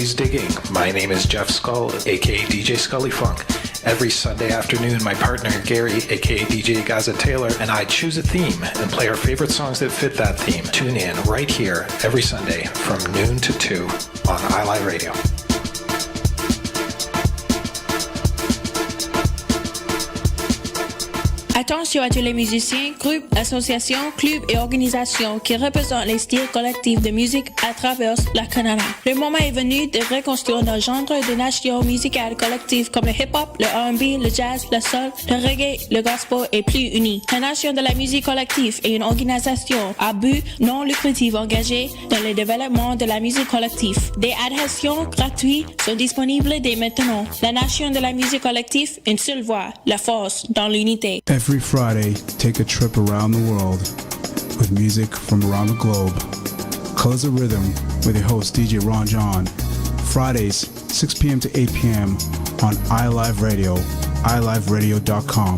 blues digging. My name is Jeff Skull, aka DJ Scully Funk. Every Sunday afternoon, my partner Gary, aka DJ Gaza Taylor, and I choose a theme and play our favorite songs that fit that theme. Tune in right here every Sunday from noon to 2 on iLive Radio. Attention à tous les musiciens, groupes, associations, clubs et organisations qui représentent les styles collectifs de musique à travers la Canada. Le moment est venu de reconstruire nos genres de nations musicales collectives comme le hip-hop, le R&B, le jazz, le soul, le reggae, le gospel et plus unis. La Nation de la musique collective est une organisation à but non lucratif engagée dans le développement de la musique collective. Des adhésions gratuites sont disponibles dès maintenant. La Nation de la musique collective, une seule voix, la force dans l'unité. Every Friday, take a trip around the world with music from around the globe. Colors of Rhythm with your host DJ Ron John. Fridays, 6 p.m. to 8 p.m. on iLive Radio, iliveradio.com.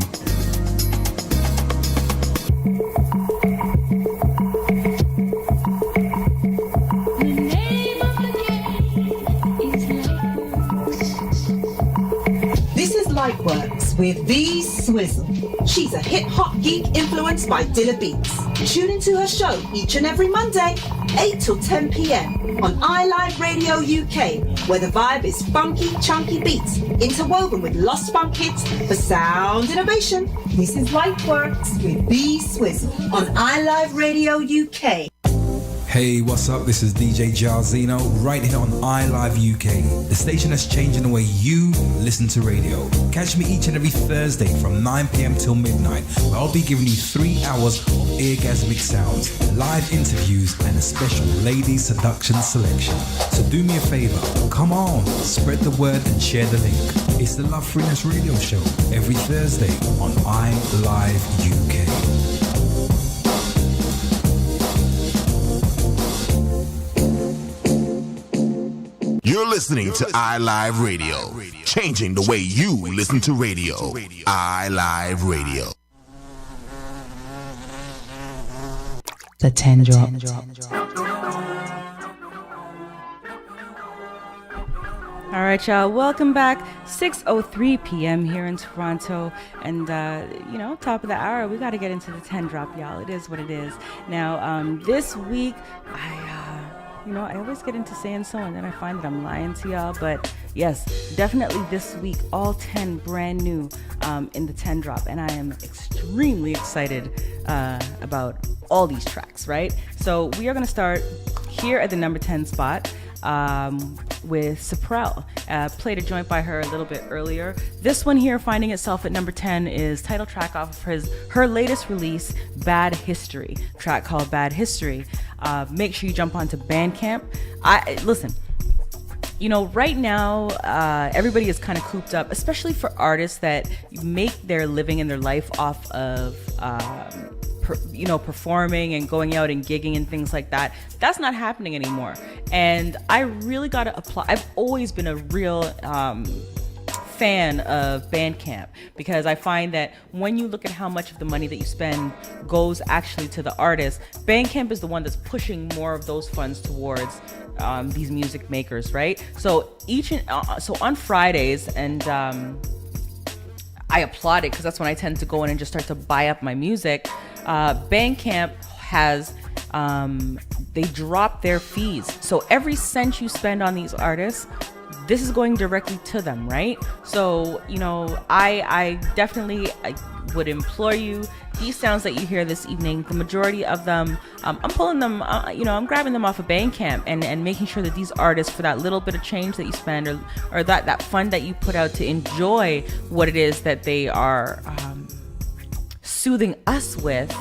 This is Lightworks with V Swizzle. She's a hip-hop geek influenced by Dilla Beats. Tune into her show each and every Monday, 8 till 10 p.m. on iLive Radio UK, where the vibe is funky, chunky beats interwoven with lost funk hits for sound innovation. This is Lightworks with B Swizzle on iLive Radio UK. Hey, what's up? This is DJ Jarzino right here on iLive UK, the station that's changing the way you listen to radio. Catch me each and every Thursday from 9 p.m. till midnight, where I'll be giving you 3 hours of orgasmic sounds, live interviews, and a special ladies seduction selection. So do me a favor, come on, spread the word and share the link. It's the Love Freeness Radio Show every Thursday on iLive UK. You're listening to iLive Radio, changing the way you listen to radio. iLive Radio. The 10 drop. All right, y'all. Welcome back. 6:03 p.m. here in Toronto, and top of the hour, we got to get into the 10 drop, y'all. It is what it is. Now, this week, I always get into saying so, and then I find that I'm lying to y'all. But yes, definitely this week, all 10 brand new in the 10 drop, and I am extremely excited about all these tracks. Right? So we are going to start here at the number 10 spot. With Cyprell. Played a joint by her a little bit earlier. This one here, finding itself at number 10, is title track off of her latest release, Bad History, track called Bad History. Make sure you jump onto Bandcamp. Listen, right now, everybody is kind of cooped up, especially for artists that make their living and their life off of performing and going out and gigging and things like that. That's not happening anymore. And I really got to apply. I've always been a real fan of Bandcamp, because I find that when you look at how much of the money that you spend goes actually to the artist, Bandcamp is the one that's pushing more of those funds towards these music makers, right? So so on Fridays, and I applaud it because that's when I tend to go in and just start to buy up my music. Bandcamp has they drop their fees, so every cent you spend on these artists, this is going directly to them, right? So I definitely would implore you, these sounds that you hear this evening, the majority of them, I'm pulling them, I'm grabbing them off of Bandcamp and making sure that these artists, for that little bit of change that you spend, or that fund that you put out to enjoy what it is that they are soothing us with,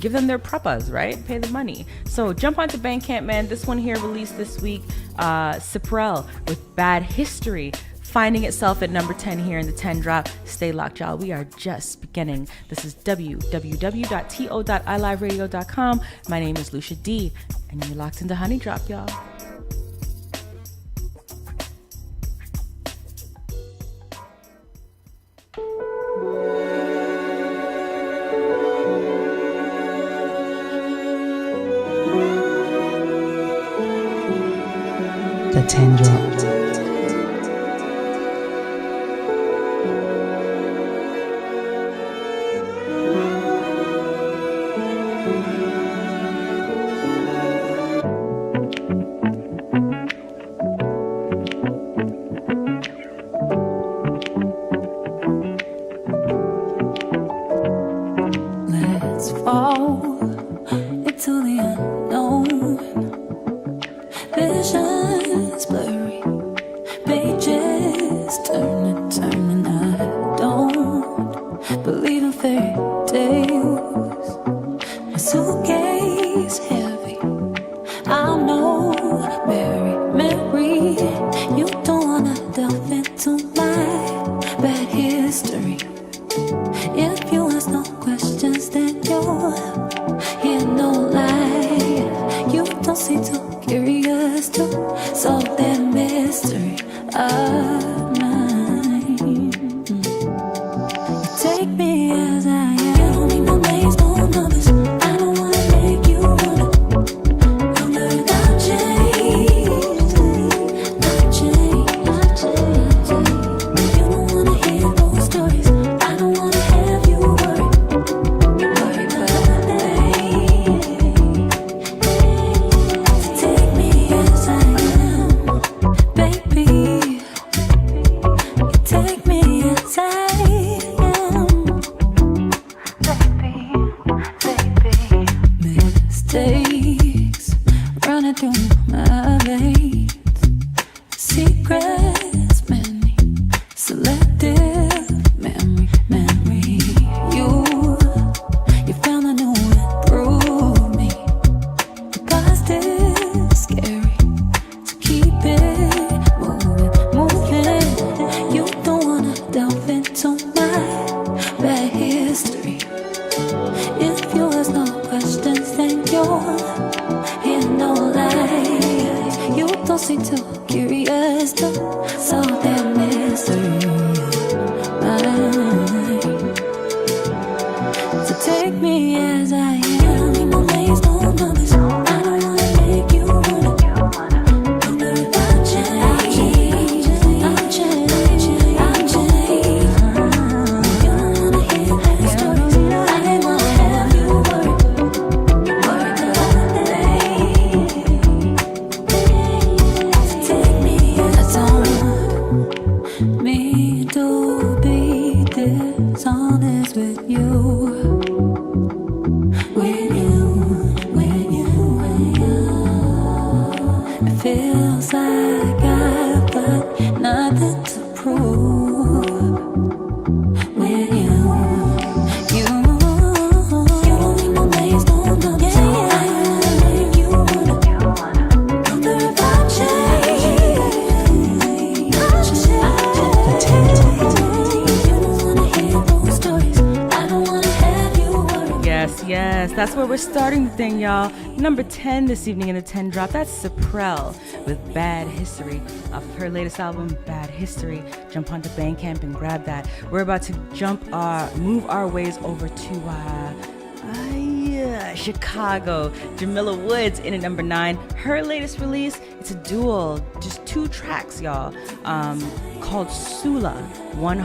give them their prepas, right? Pay the money. So jump onto Bandcamp, man. This one here released this week, Cyprell with Bad History, finding itself at number 10 here in the 10 drop. Stay locked, y'all. We are just beginning. This is www.to.iliveradio.com. My name is Lucia D, and you're locked into Honey Drop, y'all. The 10 Drop. Let's fall into the unknown. Visions blurry, pages turning. I don't believe in fairy tales. My suitcase heavy. I'm no Mary. You don't wanna delve into my bad history. If you ask no questions, then you're here, no lie. You don't seem too curious to solve that mystery of mine. You take me as I am. You don't need no names, no numbers. I don't wanna make you wanna wonder if I've changed. I've changed. You don't wanna hear those stories. I don't wanna have you worried about a day. Take me as I am, baby. You take me as I am, baby. Mistakes running through my veins. Secrets, many, selective memory. You found a new and through me. The past is scary, so keep it moving. You don't wanna delve into my bad history. If you ask no questions, then you're here, no lie. You don't seem too curious to solve that mystery of mine. So take me as I am. Need no names, no numbers. I don't wanna make you wanna wonder if I've changed. I've changed. You don't wanna hear those stories. I don't wanna have you worried about a day. So take me as I am. Me to be dishonest with you. It feels like I've got nothing to prove with you. You don't need no names, no numbers. I wanna make you wanna wonder if I've changed. You don't wanna hear those stories. I don't wanna have you worried. Yes, that's where we're starting the thing, y'all. Number 10 this evening in the 10 Drop. That's Suprel with Bad History off her latest album, Bad History. Jump onto Bandcamp and grab that. We're about to move our ways over to Chicago. Jamila Woods in at number 9. Her latest release, it's a dual, just 2 tracks, y'all, called Sula. One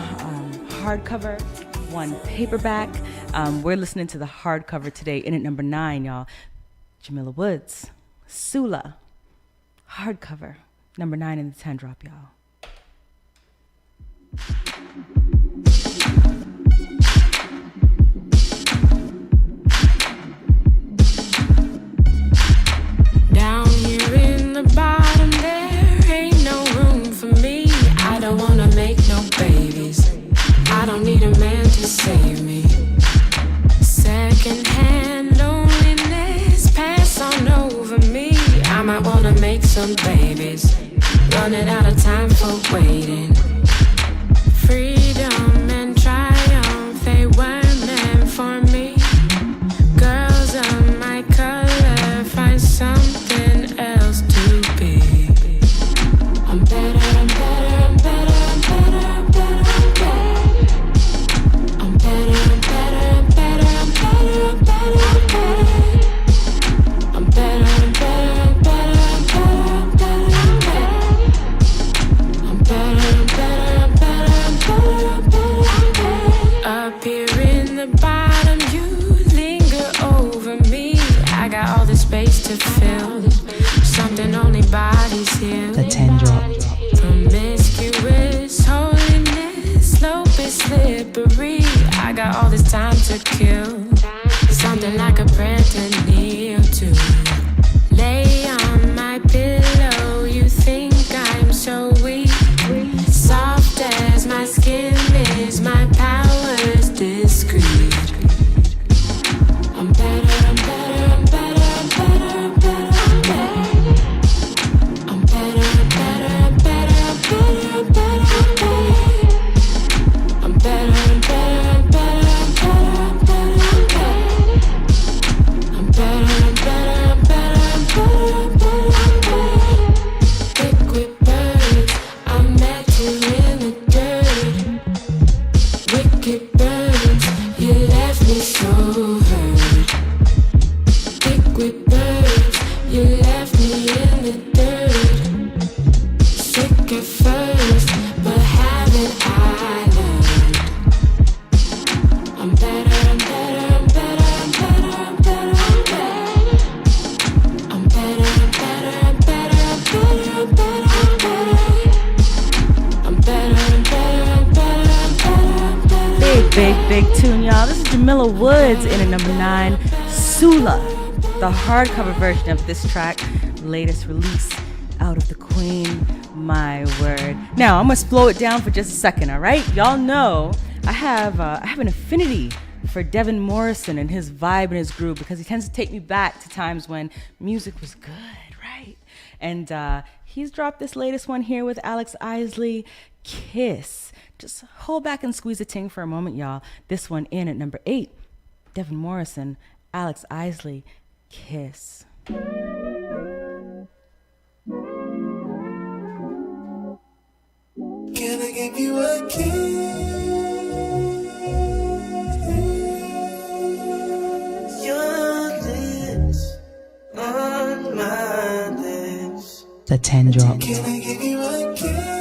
hardcover, one paperback. We're listening to the hardcover today in at number 9, y'all. Jamila Woods, Sula, hardcover, number 9 in the 10 Drop, y'all. Down here in the bottom, there ain't no room for me. I don't wanna make no babies. I don't need a man to save me. Secondhand loneliness, pass on over me. I might wanna make some babies. Running out of time for waiting. Freedom and triumph, they weren't meant for me. Girls of my color, find something else to be. I'm better, I'm better, I'm better, I'm better, I'm better, I'm better. I'm better, I'm better, I'm better, I'm better, I'm better, I'm better. I'm better, I'm better, I'm better, I'm better, I'm better, I'm better. Big tune, y'all. This is Jamila Woods in at number 9, Sula, the hardcover version of this track, latest release out of the Queen, my word. Now, I'm going to slow it down for just a second, all right? Y'all know I have an affinity for Devin Morrison and his vibe and his groove because he tends to take me back to times when music was good, right? And he's dropped this latest one here with Alex Isley, Kiss. Just hold back and squeeze a ting for a moment, y'all. This one in at number 8, Devin Morrison, Alex Isley, Kiss. Can I give you a kiss? Your lips on my lips. The 10 drop. Can I give you a kiss?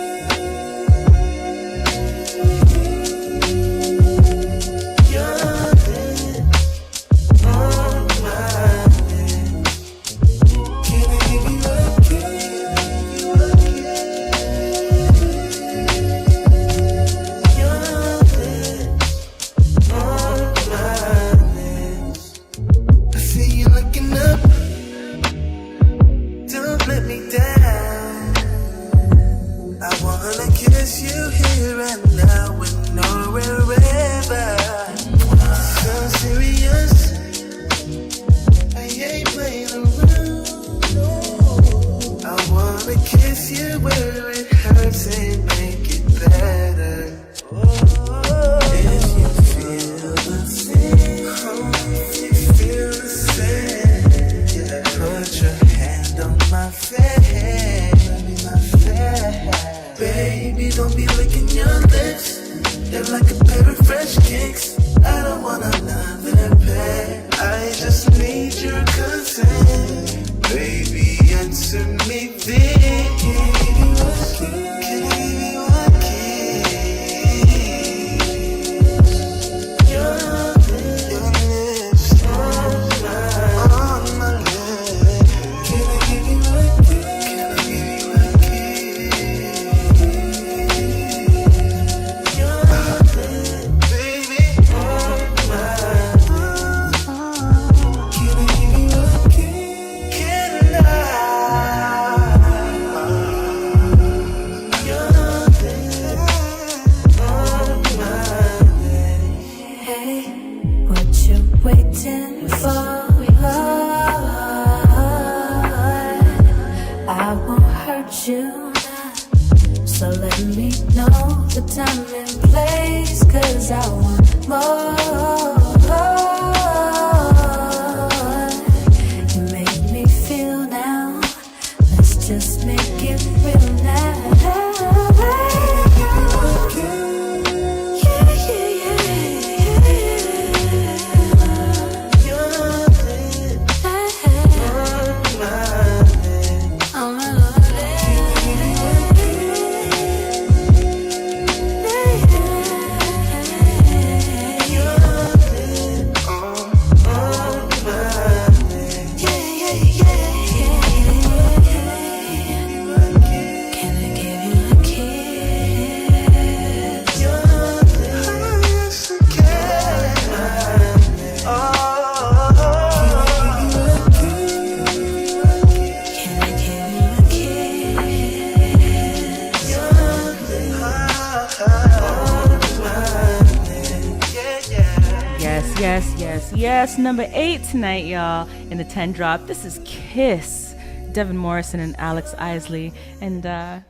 Yes, number 8 tonight, y'all, in the 10 drop. This is Kiss, Devin Morrison and Alex Isley. And, the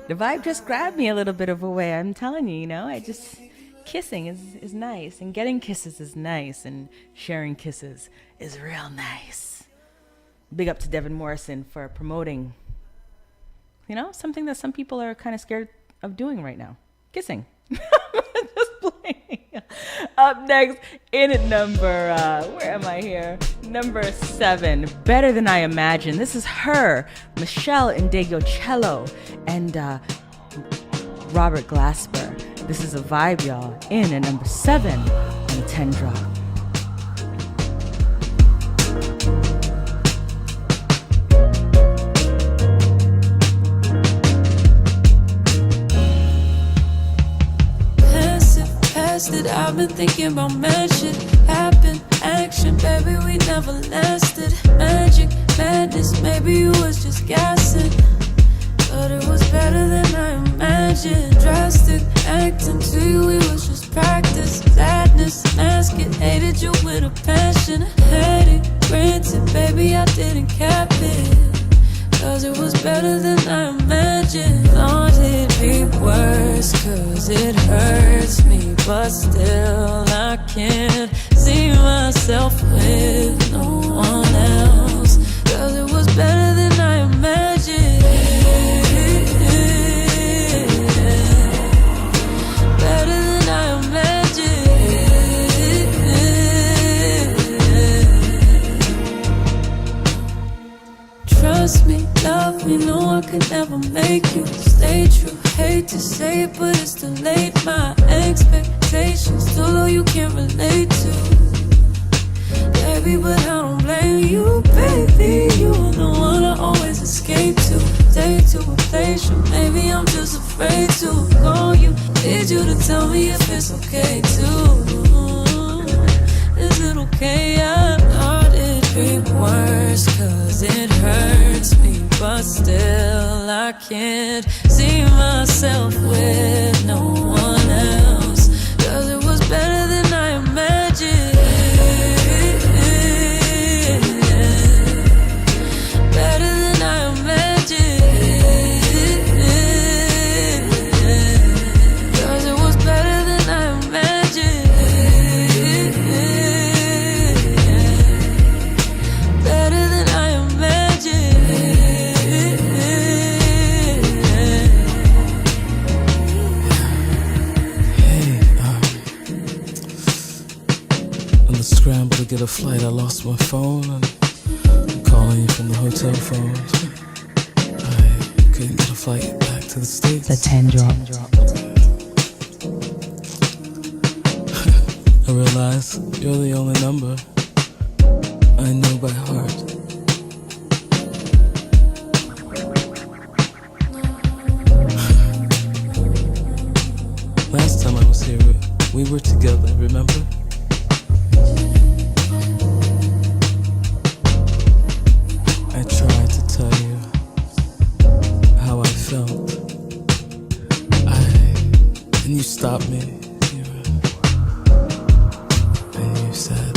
vibe just grabbed me a little bit of a way. I'm telling you, kissing is nice. And getting kisses is nice. And sharing kisses is real nice. Big up to Devin Morrison for promoting, something that some people are kind of scared of doing right now. Kissing. Just playing. Up next, in at number, where am I here? Number 7, Better Than I Imagined. This is her, Michelle Indegocello, and Robert Glasper. This is a vibe, y'all, in at number 7 on the 10 drop. wasted. I've been thinking about magic, happen, action, baby, we never lasted. Magic, madness, maybe you was just gassing, but it was better than I imagined. Drastic, acting to you, it was just practice. Sadness, mask it, hated you with a passion. Had it, granted, baby, I didn't cap it, cause it was better than I imagined. Thought it'd be worse, cause it hurts me, but still I can't see myself with no one else, cause it was better than I imagined. Better than I imagined. Trust me, love me, know I could never make you stay true. Hate to say it, but it's too late. My expectations too low, you can't relate to, baby, but I don't blame you, baby. You are the one I always escape to. Take to a place, or maybe I'm just afraid to call you. Need you to tell me if it's okay too. Is it okay? I thought it'd be worse, cause it hurts me, but still I can't see myself with no one else, cause it was better than I imagined. Better than I imagined, cause it was better than I imagined. Better than I imagined. Hey, on the scramble to get a flight, I lost my phone, and I'm calling you from the hotel phone. I couldn't get a flight back to the States. The 10 drop. I realize you're the only number I know by heart. Last time I was here, we were together, remember? I tried to tell you how I felt. And you stopped me. And you said,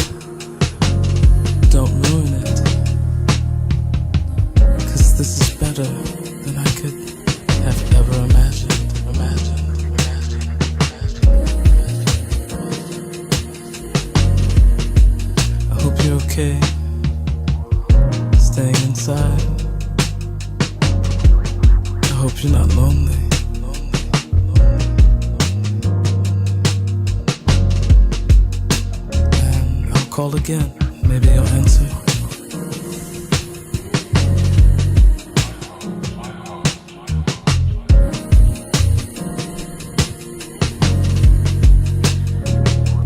don't ruin it, 'cause this is better than I could have ever imagined. I hope you're okay, staying inside. I hope you're not lonely. And I'll call again, maybe you'll answer.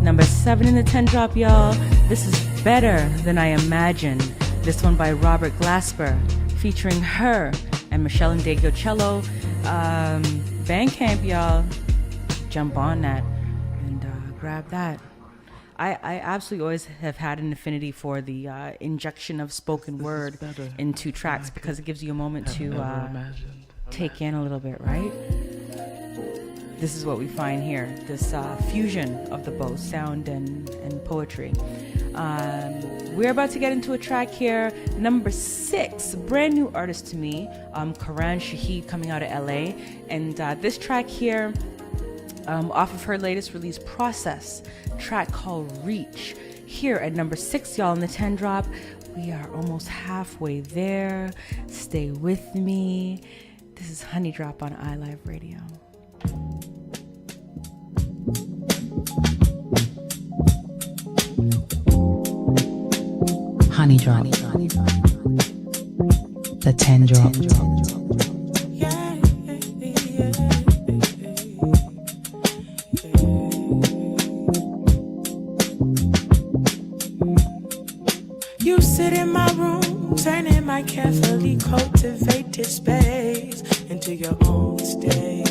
Number 7 in the 10 drop, y'all. This is Better Than I Imagined. This one by Robert Glasper, featuring her and Michelle and Diego Cello. Bandcamp, y'all. Jump on that and grab that. I absolutely always have had an affinity for the injection of spoken word into tracks because it gives you a moment to take in a little bit, right? This is what we find here, this fusion of the both sound and poetry. We're about to get into a track here, number 6, brand new artist to me, Karan Shahid, coming out of LA. And this track here, off of her latest release, Process, track called Reach. Here at number 6, y'all, in the 10 drop. We are almost halfway there. Stay with me. This is Honey Drop on iLive Radio. Honey drop. The 10 drop. You sit in my room, turning my carefully cultivated space into your own stage.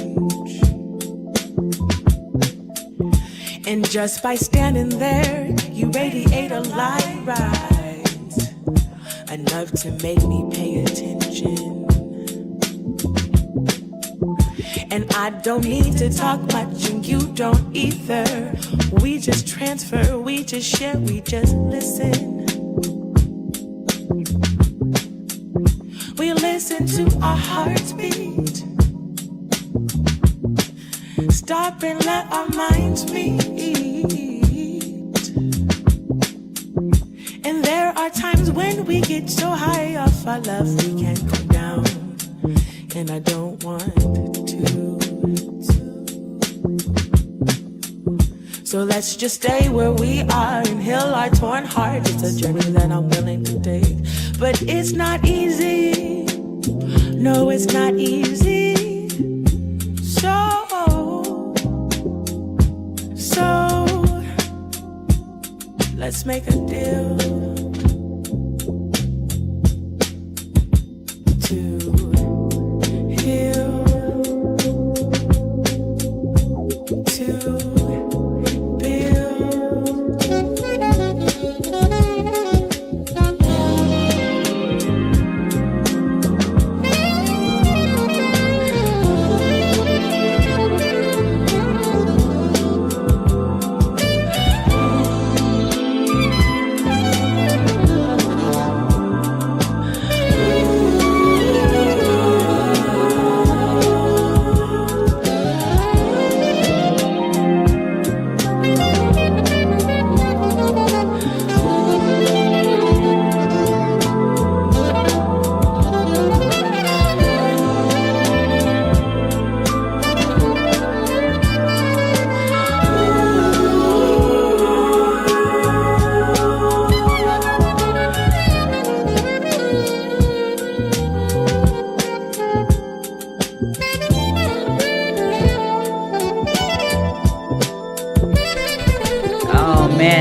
And just by standing there, you radiate a light right, enough to make me pay attention. And I don't need to talk much, and you don't either. We just transfer, we just share, we just listen. We listen to our hearts beat. Stop and let our minds meet. And there are times when we get so high off our love we can't come down. And I don't want to. So let's just stay where we are and heal our torn heart. It's a journey that I'm willing to take, but it's not easy. No, it's not easy. So let's make a deal to heal, to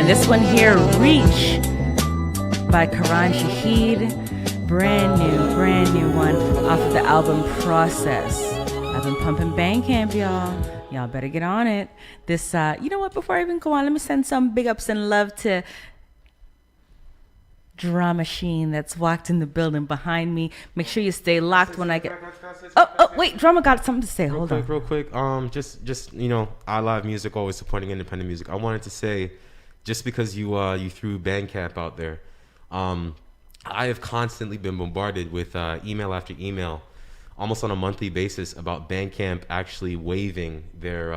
this one here, Reach by Karan Shahid. Brand new one off of the album Process. I've been pumping Bandcamp, y'all. Y'all better get on it. This, you know what, before I even go on, let me send some big ups and love to Drum Machine that's walked in the building behind me. Make sure you stay locked when I get... Oh, wait, Drummer got something to say. Hold on. Real quick. Just you know, iLive Music, always supporting independent music. I wanted to say, just because you threw Bandcamp out there, I have constantly been bombarded with email after email, almost on a monthly basis, about Bandcamp actually waiving their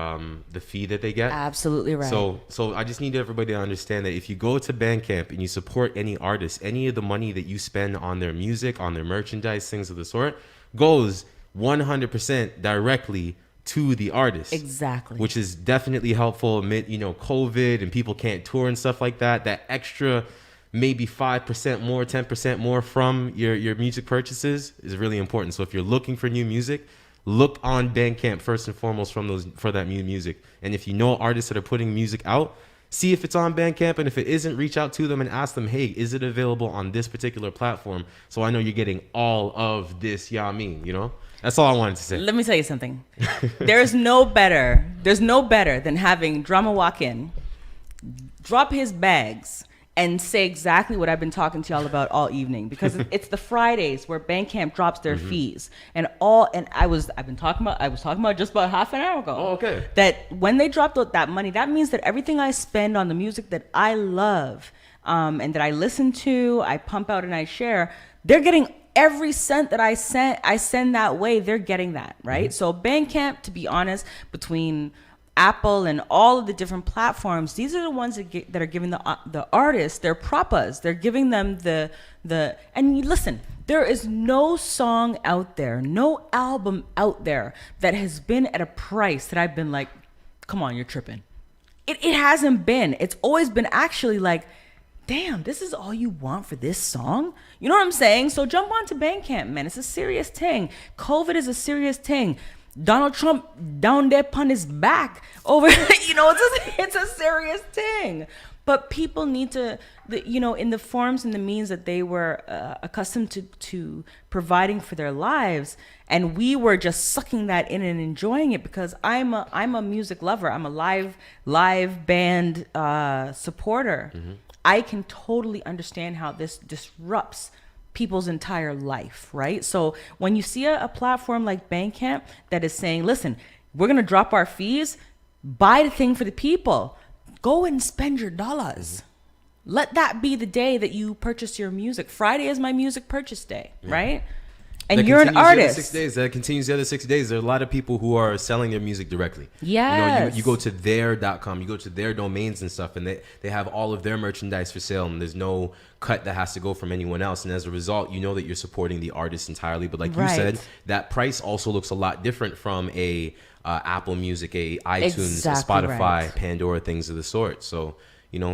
the fee that they get. Absolutely right. So I just need everybody to understand that if you go to Bandcamp and you support any artist, any of the money that you spend on their music, on their merchandise, things of the sort, goes 100% directly to the artist. Exactly. Which is definitely helpful amid, COVID and people can't tour and stuff like that. That extra maybe 5% more, 10% more from your music purchases is really important. So if you're looking for new music, look on Bandcamp first and foremost for that new music. And if you know artists that are putting music out, see if it's on Bandcamp, and if it isn't, reach out to them and ask them, hey, is it available on this particular platform? So I know you're getting all of this, That's all I wanted to say. Let me tell you something. There's no better than having Drama walk in, drop his bags, and say exactly what I've been talking to y'all about all evening, because it's the Fridays where Bandcamp drops their fees, I was talking about just about half an hour ago. Oh, okay. That when they drop that money, that means that everything I spend on the music that I love, and that I listen to, I pump out and I share, they're getting every cent that I send that way. They're getting that, right? So Bandcamp, to be honest, between Apple and all of the different platforms, these are the ones that are giving the artists their propas. They're giving them the and listen, there is no song out there, no album out there that has been at a price that I've been like, come on, you're tripping. It hasn't been. It's always been actually like, damn, this is all you want for this song? You know what I'm saying? So jump onto Bandcamp, man. It's a serious thing. COVID is a serious thing. Donald Trump down there upon his back over, it's a serious thing. But people need to, in the forms and the means that they were accustomed to providing for their lives, and we were just sucking that in and enjoying it, because I'm a music lover. I'm a live band supporter. Mm-hmm. I can totally understand how this disrupts people's entire life, right? So when you see a platform like Bandcamp that is saying, listen, we're going to drop our fees, buy the thing for the people, go and spend your dollars. Mm-hmm. Let that be the day that you purchase your music. Friday is my music purchase day, right? And that you're an artist. That continues the other 6 days. There are a lot of people who are selling their music directly. Yes. You go to their.com, you go to their domains and stuff, and they have all of their merchandise for sale, and there's no cut that has to go from anyone else. And as a result, you know that you're supporting the artist entirely. But like you said, that price also looks a lot different from a Apple Music, a iTunes, a Spotify, Pandora, things of the sort. So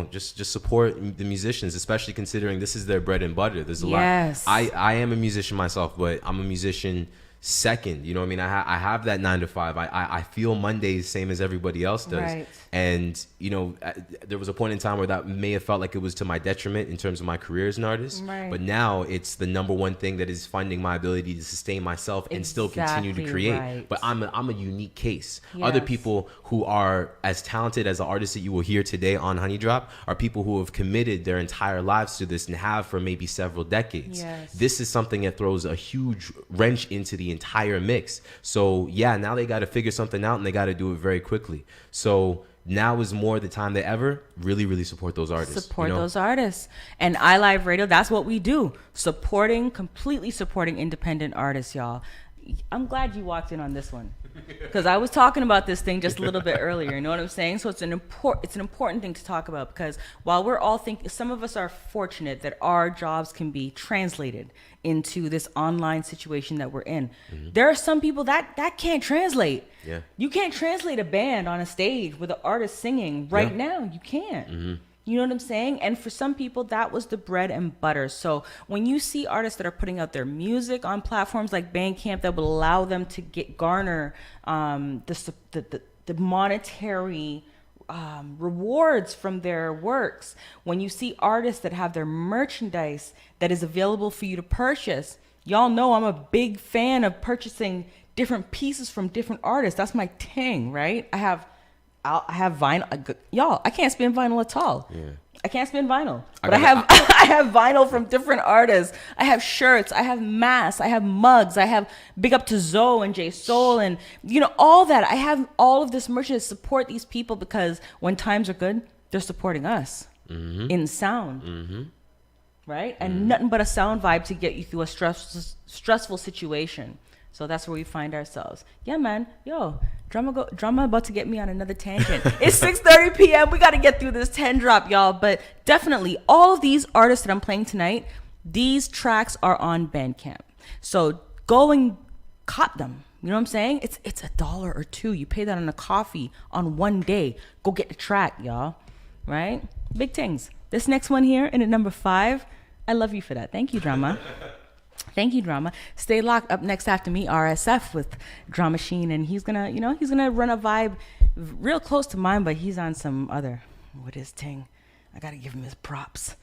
just support the musicians, especially considering this is their bread and butter. There's a lot. I am a musician myself, but I'm a musician second. You know what I mean? I have that 9 to 5. I feel Mondays same as everybody else does. Right. And, there was a point in time where that may have felt like it was to my detriment in terms of my career as an artist. Right. But now it's the number one thing that is funding my ability to sustain myself and still continue to create. Right. But I'm a unique case. Yes. Other people who are as talented as the artists that you will hear today on Honey Drop are people who have committed their entire lives to this and have for maybe several decades. Yes. This is something that throws a huge wrench into the entire mix. So now they got to figure something out, and they got to do it very quickly. So now is more the time than ever. Really, really support those artists. Support those artists. And iLive Radio, that's what we do. Completely supporting independent artists, y'all. I'm glad you walked in on this one, because I was talking about this thing just a little bit earlier. You know what I'm saying? So it's an important thing to talk about, because while we're all thinking, some of us are fortunate that our jobs can be translated into this online situation that we're in. Mm-hmm. There are some people that can't translate. Yeah. You can't translate a band on a stage with an artist singing right now. You can't. Mm-hmm. You know what I'm saying? And for some people, that was the bread and butter. So when you see artists that are putting out their music on platforms like Bandcamp that will allow them to garner the monetary rewards from their works, when you see artists that have their merchandise that is available for you to purchase, y'all know I'm a big fan of purchasing different pieces from different artists. That's my thing, right? I have vinyl. Y'all, I can't spin vinyl at all. Yeah. I can't spin vinyl. But I have vinyl from different artists. I have shirts. I have masks. I have mugs. I have big up to Zoe and J Soul and all that. I have all of this merch to support these people, because when times are good, they're supporting us in sound. Mm-hmm. Right? And nothing but a sound vibe to get you through a stressful situation. So that's where we find ourselves. Yeah, man. Yo, drama about to get me on another tangent. It's 6:30 p.m. We got to get through this 10 drop, y'all. But definitely, all of these artists that I'm playing tonight, these tracks are on Bandcamp. So go and cop them. You know what I'm saying? It's $1 or $2. You pay that on a coffee on one day. Go get the track, y'all. Right? Big things. This next one here in at number 5. I love you for that. Thank you, Drama. Thank you, Drama. Stay locked. Up next after me, RSF with Drama Sheen, and he's gonna run a vibe real close to mine, but he's on some other with his ting. I gotta give him his props.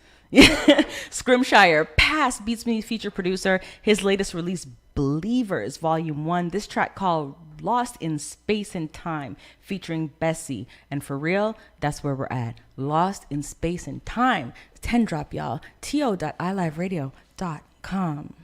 Scrimshire, past Beats Me feature producer. His latest release, Believers, Volume 1. This track called Lost in Space and Time, featuring Bessie. And for real, that's where we're at. Lost in Space and Time. 10 drop, y'all. to.iliveradio.com.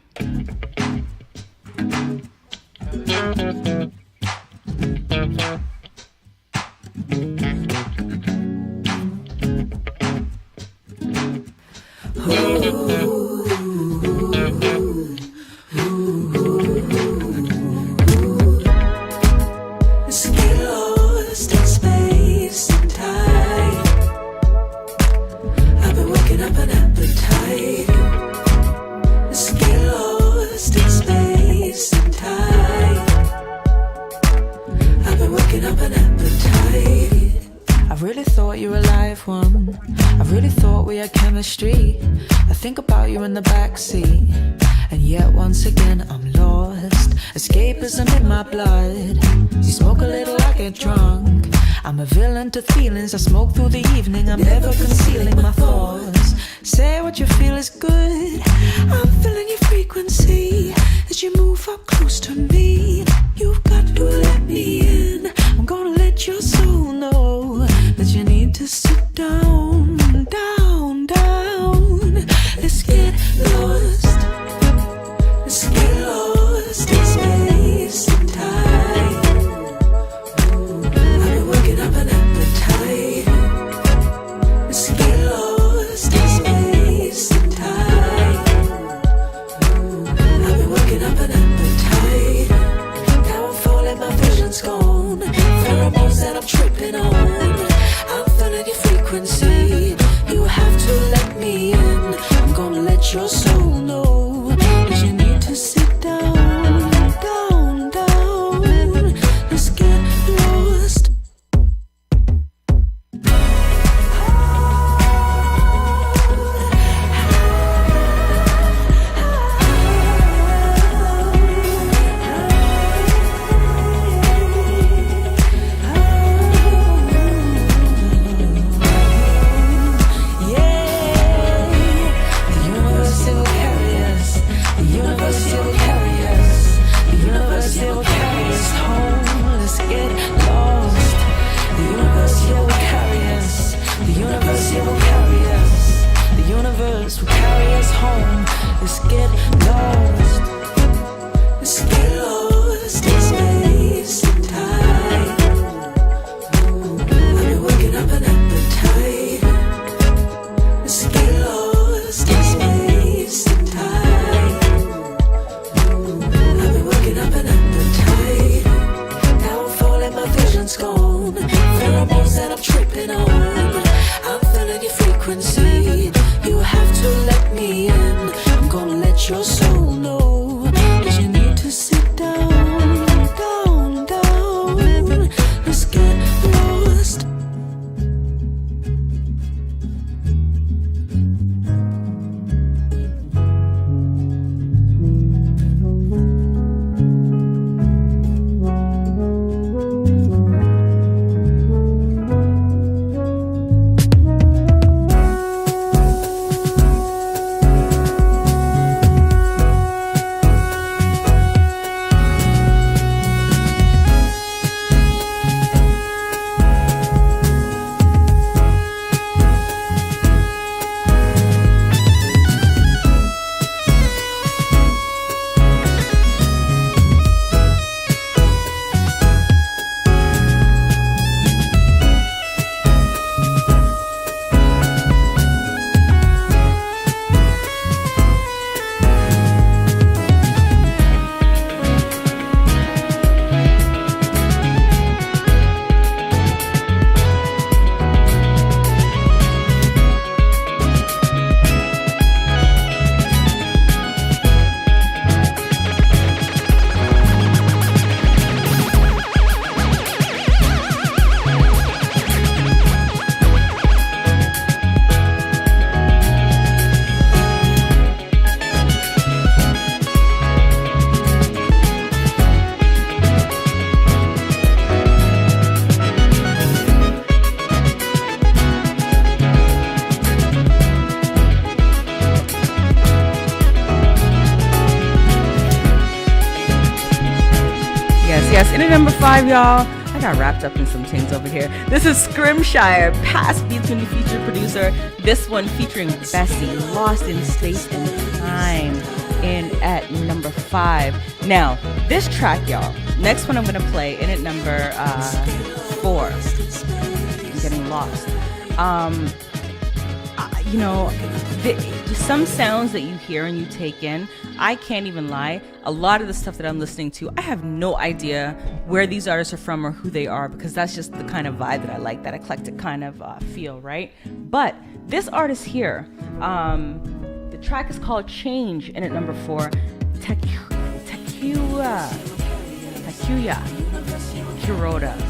Chemistry. I think about you in the backseat, and yet once again I'm lost. Escapism in my blood. You smoke a little, I get drunk. I'm a villain to feelings. I smoke through the evening. I'm never concealing my thoughts. Say what you feel is good. I'm feeling your frequency as you move up close to me. You've got to let me in. I'm gonna let your soul know that you need to sit down, down, down. Let's get lost. Let's get lost in space and time. I've been working up an appetite. Let's get lost in space and time. I've been working up an appetite. Now I'm falling, my vision's gone. Pheromones that I'm tripping on. I'm feeling your frequency. You have to let me in. I'm gonna let your soul know that you need to sit down, down, down. Let's get lost. Number 5, y'all. I got wrapped up in some things over here. This is Scrimshire, past Beats When You feature producer. This one featuring Bessie, Lost in Space and Time, in at number 5. Now, this track, y'all, next one I'm going to play in at number 4. I'm getting lost. You know, some sounds that you hear and you take in, I can't even lie. A lot of the stuff that I'm listening to, I have no idea where these artists are from or who they are, because that's just the kind of vibe that I like, that eclectic kind of feel, right? But this artist here, the track is called Change, and at number 4, Takuya Kuroda.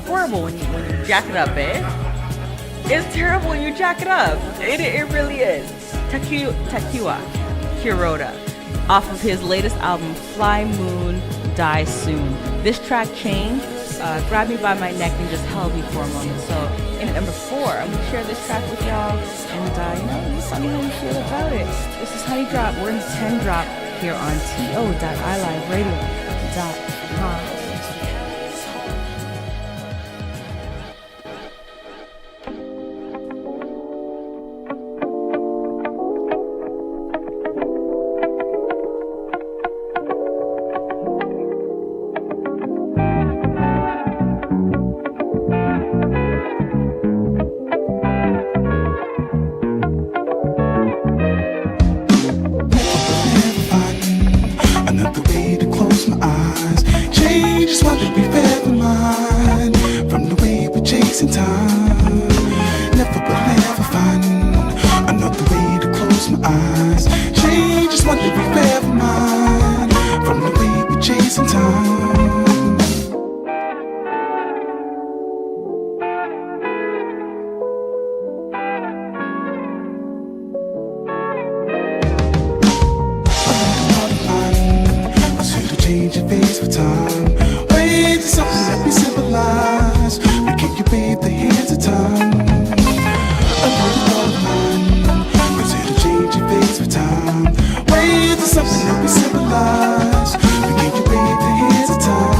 Horrible when you jack it up, eh? It's terrible when you jack it up. It really is. Takuya Kuroda, off of his latest album, Fly Moon Die Soon. This track, Change, grabbed me by my neck and just held me for a moment. So in at number 4, I'm gonna share this track with y'all, and just let me know how you feel about it. This is Honey Drop. We're in 10 Drop here on to.iliveradio.com. Another way to close my eyes. Change is what we ever mind. From the way we're chasing time. Never will ever find another way to close my eyes. Change is what we ever mind. From the way we're chasing time. Change your face for time. Wait to something that we symbolize. We give you, babe, the hands of time. Another line. Consider change your face for time. Wait to something that we symbolize. We give you, babe, the hands of time.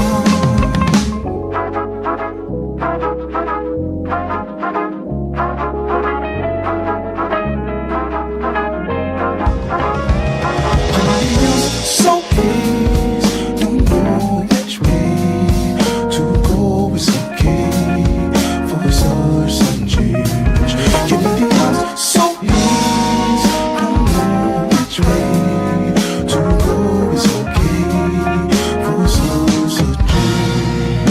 So please don't know which way to go. It's okay for such a change. You need the house, so please don't know which way to go. It's okay for such a change.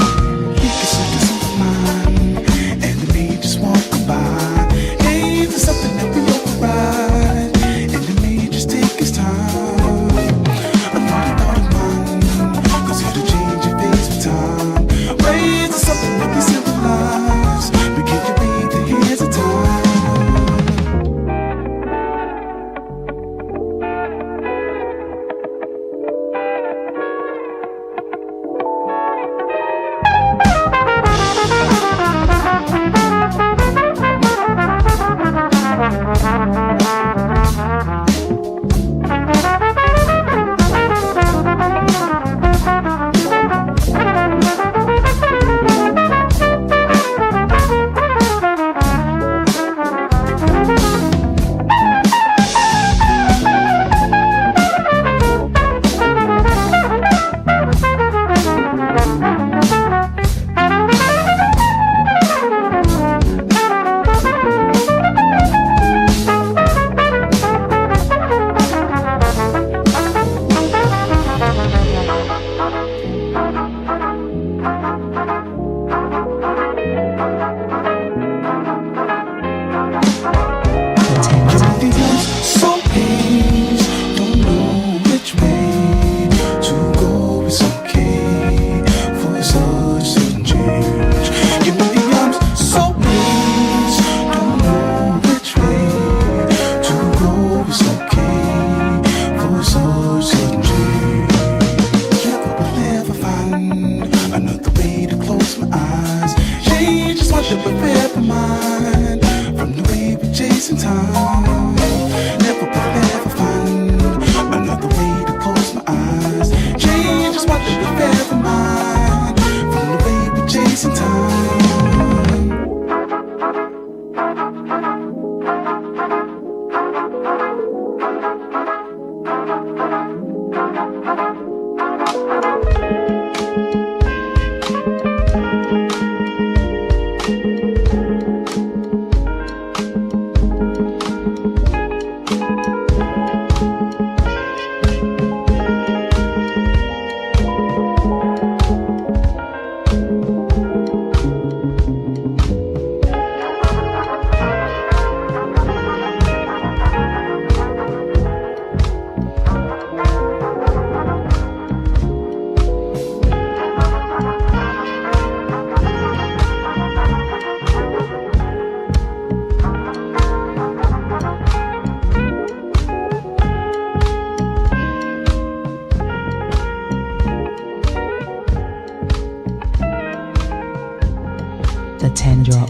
You can see this in mind, and the may just walk by. Hey, there's something that we override, and it may just take its time. Something that we symbolize. We give you, babe, the hands of time. Chasing time, never will ever find another way to close my eyes. Change is what we ever mind. From the way we're chasing time. The 10 Drop.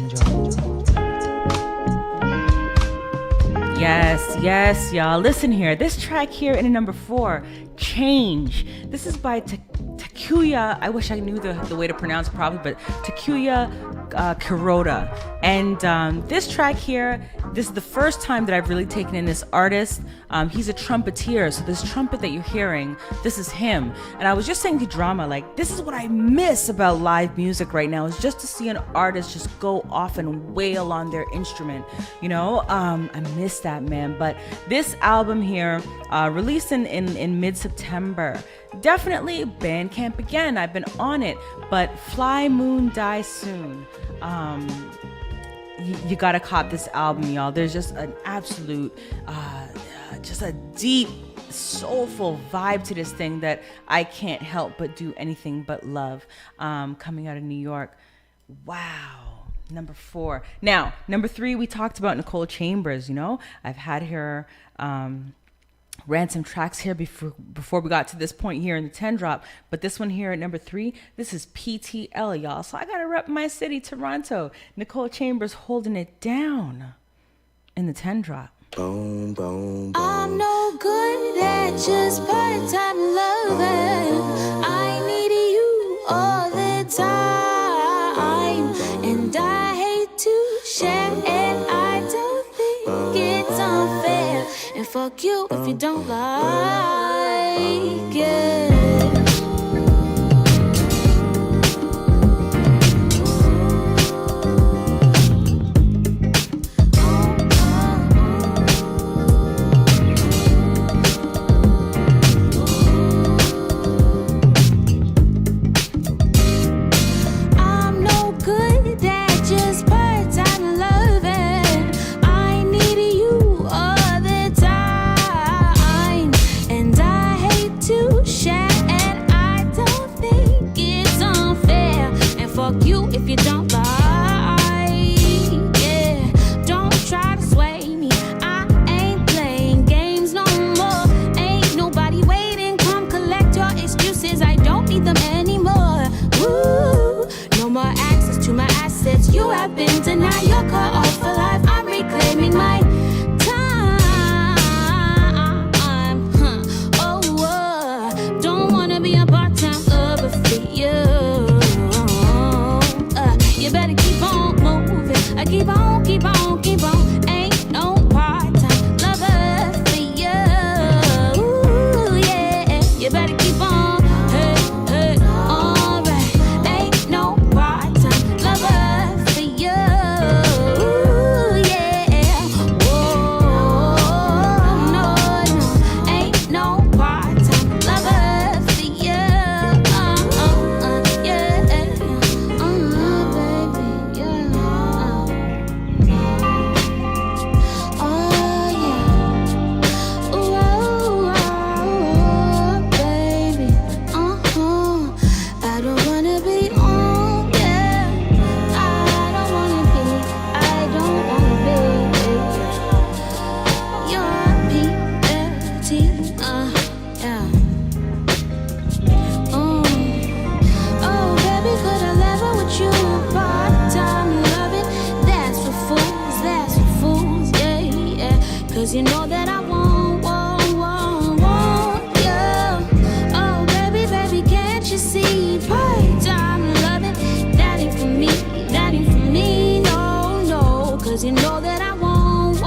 Yes, y'all. Listen here. This track here in number 4, Change. This is by Takuya. I wish I knew the way to pronounce it properly, but Takuya Kuroda. And this track here, this is the first time that I've really taken in this artist. He's a trumpeter, so this trumpet that you're hearing, this is him. And I was just saying to Drama, like, this is what I miss about live music right now, is just to see an artist just go off and wail on their instrument. You know, I miss that, man. But this album here, released in mid-September, definitely Bandcamp again. I've been on it, but Fly Moon Die Soon. You gotta cop this album, y'all. There's just an absolute, just a deep, soulful vibe to this thing that I can't help but do anything but love. Coming out of New York. Wow. Number 4. Now, number 3, we talked about Nicole Chambers, you know. I've had her ran some tracks here before we got to this point here in the 10 drop, but this one here at number 3, this is PTL, y'all. So I gotta rep my city, Toronto. Nicole Chambers holding it down in the 10 drop. Boom, boom, boom. I'm no good at just part-time loving. I need you all the time, and I hate to share, and I don't think it's unfair. And fuck you if you don't like it. If you don't like it, don't try to sway me. I ain't playing games no more. Ain't nobody waiting. Come collect your excuses. I don't need them anymore. Woo, no more access to my assets. You have been denied. You're cut off for life. I'm reclaiming my time. Oh, don't wanna be a part-time lover for you. You better keep on moving. I keep on, keep on, keep on. Ain't no part-time lover for you. Ooh, yeah. You better keep on. Hey, hey, alright. Ain't no part-time lover for you. Ooh, yeah. Whoa, no, no. Ain't no part-time lover for you. Yeah. Cause you know that I want you. Oh, baby, baby, can't you see? Part-time loving, that ain't for me, no. Cause you know that I want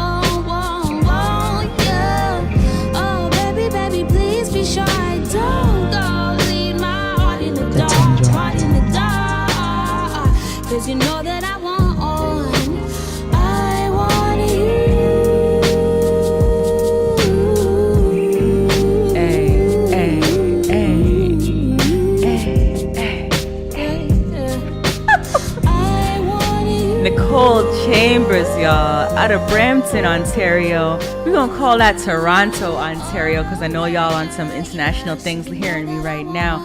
you. Oh, baby, baby, please be sure I don't go leave my heart in the dark, Cause you know that I want you. Nicole Chambers, y'all, out of Brampton, Ontario. We're gonna call that Toronto, Ontario, because I know y'all on some international things hearing me right now.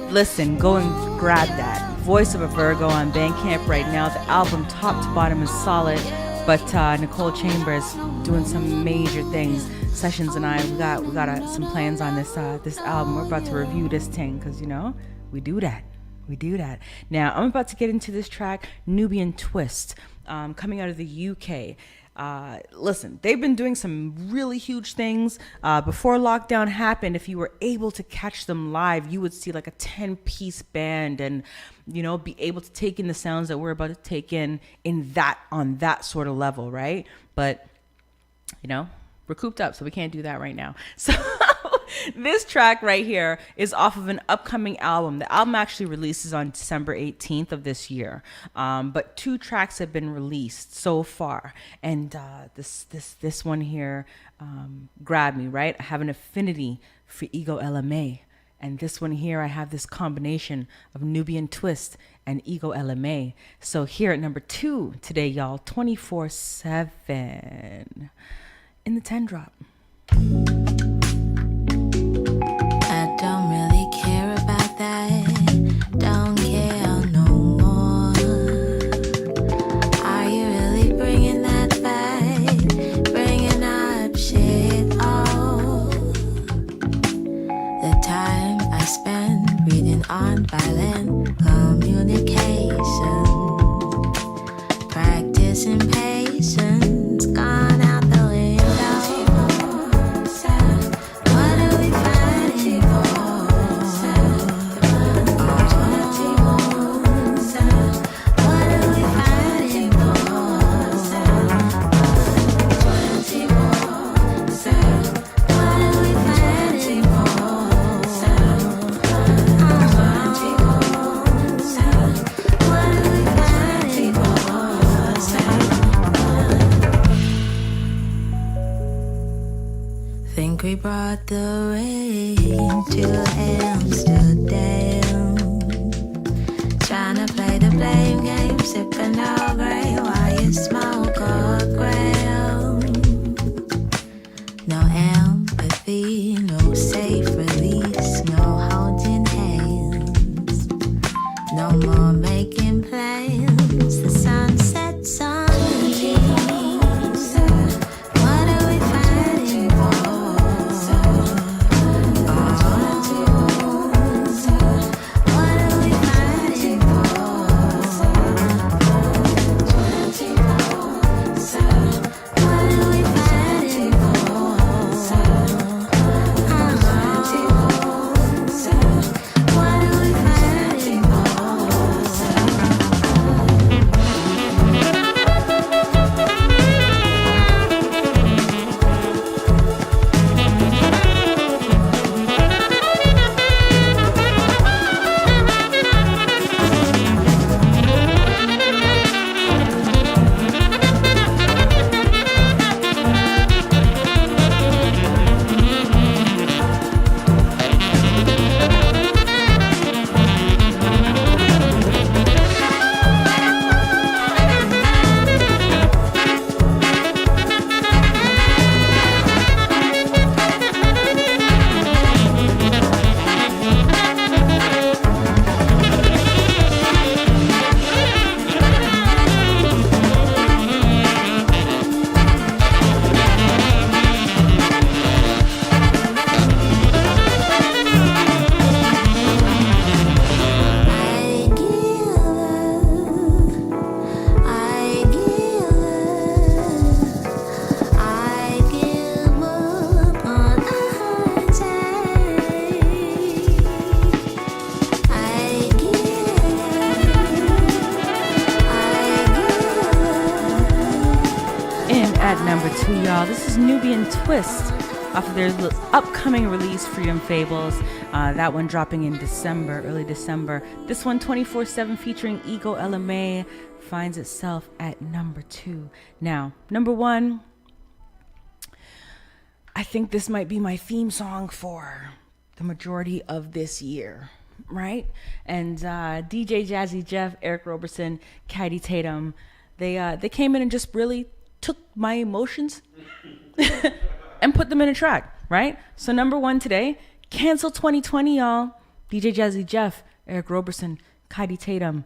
Listen, go and grab that. Voice of a Virgo on Bandcamp right now. The album top to bottom is solid, but Nicole Chambers doing some major things. Sessions and I, we got some plans on this album. We're about to review this thing, because, you know, we do that. We do that. Now, I'm about to get into this track, Nubian Twist, coming out of the UK. Listen, they've been doing some really huge things. Before lockdown happened, if you were able to catch them live, you would see like a 10-piece band and, you know, be able to take in the sounds that we're about to take in that, on that sort of level, right? But, you know, we're cooped up, so we can't do that right now. So this track right here is off of an upcoming album. The album actually releases on December 18th of this year. But 2 tracks have been released so far. And this one here grabbed me, right? I have an affinity for Ego LMA. And this one here, I have this combination of Nubian Twist and Ego LMA. So here at number 2 today, y'all, 24/7 in the 10 drop. I don't really care about that. Don't care no more. Are you really bringing that back? Bringing up shit? Oh, the time I spend reading on violent communication, practicing patience, gone out the window. What are we fighting for? What are we fighting for? What are we fighting for? Think we brought the rain to Amsterdam, trying to play the blame game, sipping Earl Grey while you smoke a gram. No empathy, no safe release, no holding hands, no more making plans. The sun sets on me. What are we fighting for? What are we fighting for? What are we fighting for? What are we fighting for? At number 2, y'all, this is Nubian Twist off of their upcoming release, Freedom Fables. That one dropping in December, early December. This one, 24/7, featuring Ego LMA, finds itself at number 2. Now, number 1, I think this might be my theme song for the majority of this year, right? And DJ Jazzy Jeff, Eric Roberson, Katie Tatum, they came in and just really took my emotions and put them in a track, right? So number 1 today, Cancel 2020, y'all. DJ Jazzy Jeff, Eric Roberson, Katie Tatum.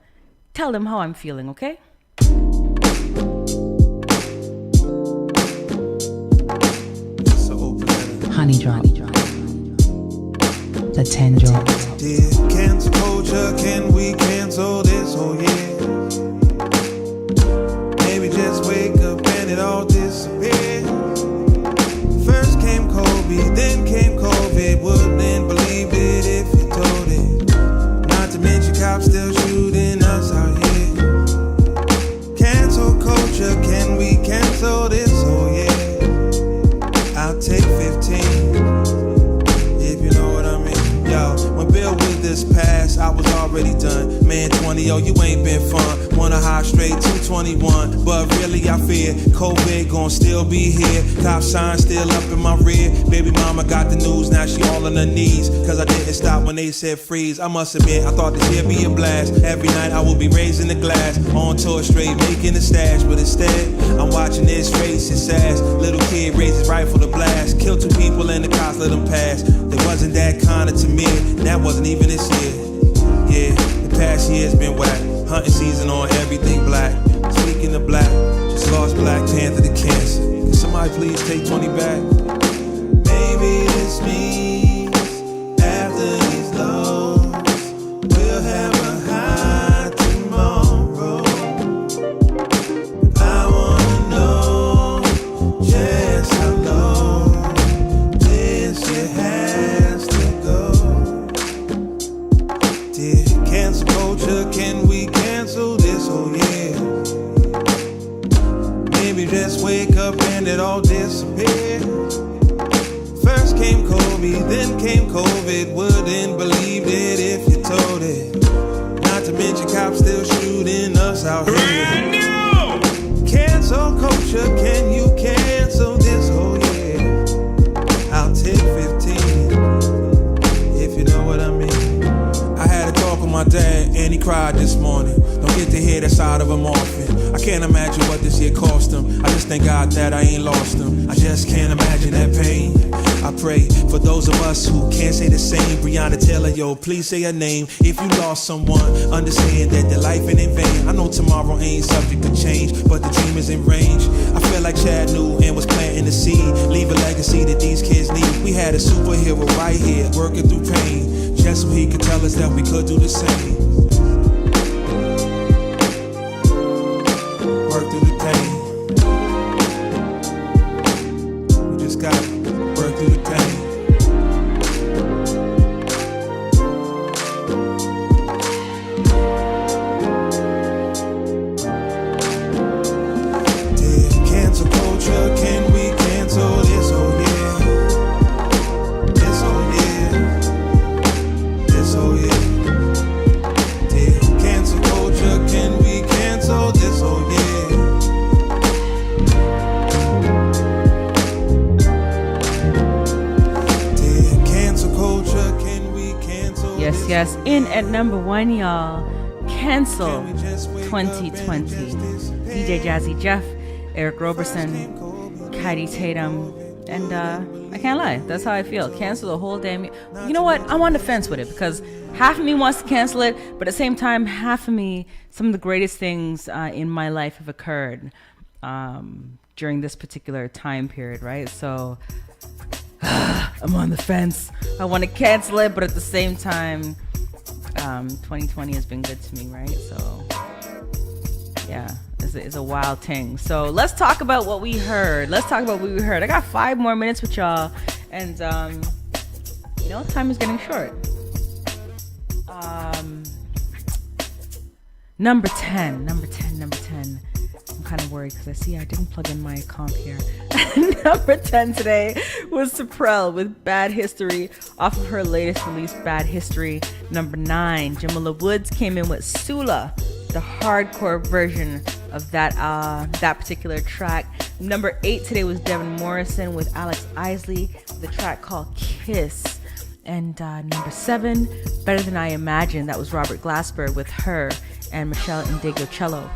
Tell them how I'm feeling, okay? Honey Drop. The 10 drop. Yeah, cancel culture, can we cancel this? Oh yeah. Maybe just wake up and it all disappear. First came Kobe, then came COVID. Wouldn't believe it if you told it. Not to mention cops still shooting us out here. Cancel culture, can we cancel this? Oh yeah. I'll take 15, if you know what I mean. Yo, when Bill Withers passed, I was already done. Man, 20, yo, you ain't been fun. Wanna hide straight to 21, but really I fear COVID gon' still be here. Cop sign still up in my rear. Baby mama got the news, now she all on her knees. Cause I didn't stop when they said freeze. I must admit, I thought this year be a blast. Every night I will be raising the glass. On tour straight, making a stash. But instead, I'm watching this race, it's ass. Little kid raised his rifle to blast. Killed 2 people and the cops let them pass. They wasn't that kinda to me, that wasn't even this year. Yeah, the past year's been whack. Hunting season on everything black. Speaking of black, just lost Black Panther to cancer. Can somebody please take 20 back? Maybe this means after these lows, we'll have a high tomorrow. I wanna know just how low this year has to go. Dear cancel culture, can we cancel this? Oh yeah. Maybe just wake up and it all disappear. First came Kobe, then came COVID. Wouldn't believe it if you told it. Not to mention cops still shooting us out here. Brand new! Cancel culture, can you cancel this? Oh yeah. I'll take 15, if you know what I mean. I had a talk with my dad and he cried this morning. Don't get to hear that side of him often. I can't imagine what this year cost him. I just thank God that I ain't lost him. I just can't imagine that pain. I pray for those of us who can't say the same. Breonna Taylor, yo, please say her name. If you lost someone, understand that their life ain't in vain. I know tomorrow ain't subject to change, but the dream is in range. I feel like Chad knew and was planting the seed. Leave a legacy that these kids need. We had a superhero right here, working through pain, just so he could tell us that we could do the same. Work through the pain. We just gotta work through the pain. Yeah, cancel culture, can we cancel this? Oh yeah. This oh yeah. This oh yeah. Yeah, cancel culture, can we cancel this? Oh yeah. Yes, in at number 1, y'all. Cancel 2020. DJ Jazzy Jeff, Eric Roberson, Kylie Tatum, and I can't lie, that's how I feel. Cancel the whole damn. You know what? I'm on the fence with it because half of me wants to cancel it, but at the same time, half of me, some of the greatest things in my life have occurred during this particular time period, right? So I'm on the fence. I want to cancel it, but at the same time, 2020 has been good to me, right? So yeah, it's a wild thing. So let's talk about what we heard. I got 5 more minutes with y'all, and time is getting short. Number 10. I'm kind of worried because I didn't plug in my comp here. Number 10 today was Suprelle with Bad History off of her latest release, Bad History. Number 9, Jamila Woods came in with Sula, the hardcore version of that particular track. Number 8 today was Devin Morrison with Alex Isley, the track called Kiss. And number 7, Better Than I Imagined, that was Robert Glasper with Her and Michelle Indegocello.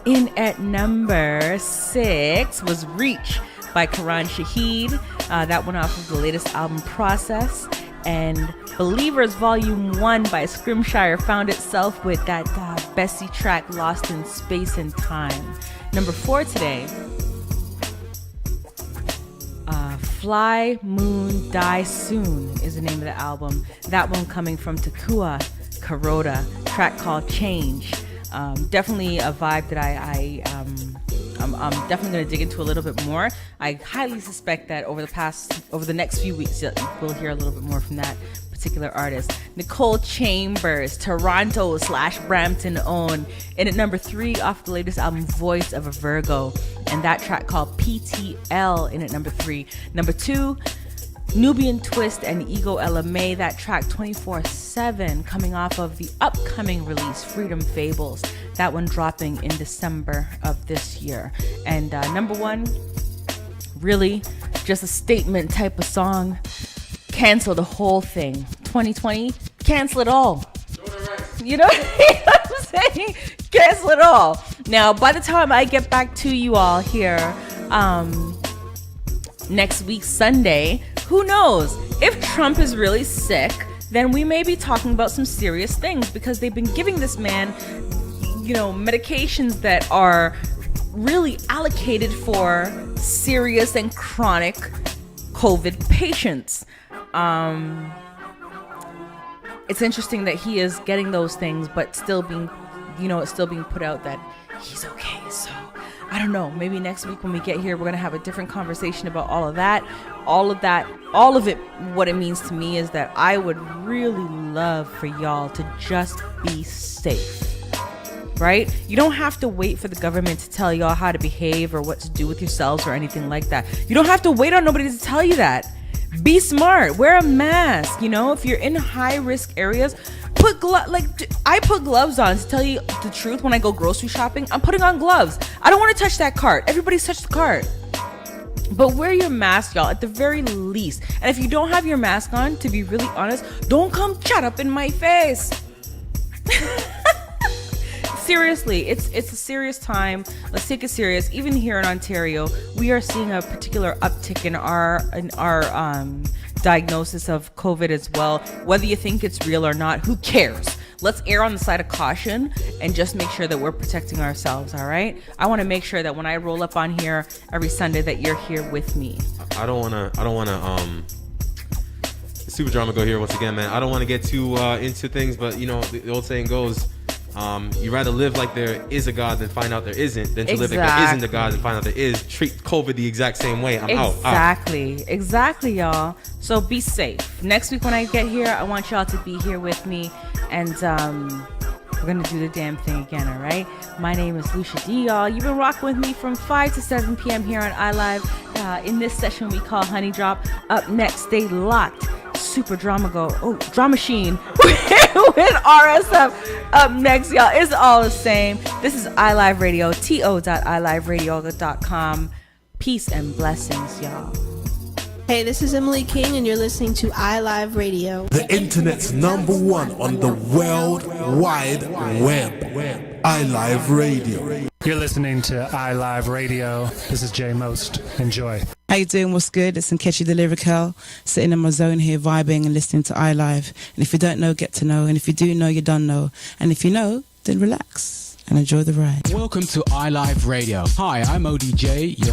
In at number 6 was Reach by Karan Shahid. That went off of the latest album Process. And Believers Volume 1 by Scrimshire found itself with that Bessie track Lost in Space and Time. Number 4 today, Fly, Moon, Die Soon is the name of the album. That one coming from Takua Kuroda, track called Change. Definitely a vibe that I'm definitely going to dig into a little bit more. I highly suspect that over the next few weeks, we'll hear a little bit more from that particular artist. Nicole Chambers, Toronto/Brampton own, and at number 3 off the latest album Voice of a Virgo, and that track called PTL in at number 3. Number 2, Nubian Twist and Ego LMA, that track 24/7, coming off of the upcoming release Freedom Fables, that one dropping in December of this year. And number 1, really just a statement type of song. Cancel the whole thing. 2020, cancel it all. You know what I'm saying? Cancel it all. Now, by the time I get back to you all here next week, Sunday, who knows? If Trump is really sick, then we may be talking about some serious things, because they've been giving this man, medications that are really allocated for serious and chronic COVID patients. It's interesting that he is getting those things, but still being, it's still being put out that he's okay. So I don't know, maybe next week when we get here, we're going to have a different conversation about all of that. All of it, what it means to me is that I would really love for y'all to just be safe, right? You don't have to wait for the government to tell y'all how to behave or what to do with yourselves or anything like that. You don't have to wait on nobody to tell you that. Be smart, wear a mask, if you're in high risk areas, I put gloves on. To tell you the truth, when I go grocery shopping, I'm putting on gloves. I don't want to touch that cart. Everybody's touched the cart. But wear your mask, y'all, at the very least. And if you don't have your mask on, to be really honest, don't come chat up in my face. Seriously, it's a serious time. Let's take it serious. Even here in Ontario, we are seeing a particular uptick in our diagnosis of COVID as well. Whether you think it's real or not, who cares? Let's err on the side of caution and just make sure that we're protecting ourselves, all right? I want to make sure that when I roll up on here every Sunday that you're here with me. I don't want to super drama go here once again, man. I don't want to get too into things, but the old saying goes, you rather live like there is a God than find out there isn't, than to live like there isn't a God and find out there is. Treat COVID the exact same way. I'm out. Exactly, y'all. So be safe. Next week when I get here, I want y'all to be here with me, and we're gonna do the damn thing again, all right? My name is Lucia D, y'all. You've been rocking with me from 5 to 7 p.m. here on iLive. In this session we call Honey Drop. Up next, stay locked. Super Drama Drum Machine with RSF up next, y'all. It's all the same. This is iLive Radio, to.iliveradio.com. Peace and blessings, y'all. Hey, this is Emily King, and you're listening to iLive Radio. The internet's #1 on the World Wide Web. iLive Radio. You're listening to iLive Radio. This is Jay Most. Enjoy. How you doing? What's good? It's Nkechi the Lyrical, sitting in my zone here, vibing and listening to iLive. And if you don't know, get to know. And if you do know, you don't know. And if you know, then relax and enjoy the ride. Welcome to iLive Radio. Hi, I'm ODJ, your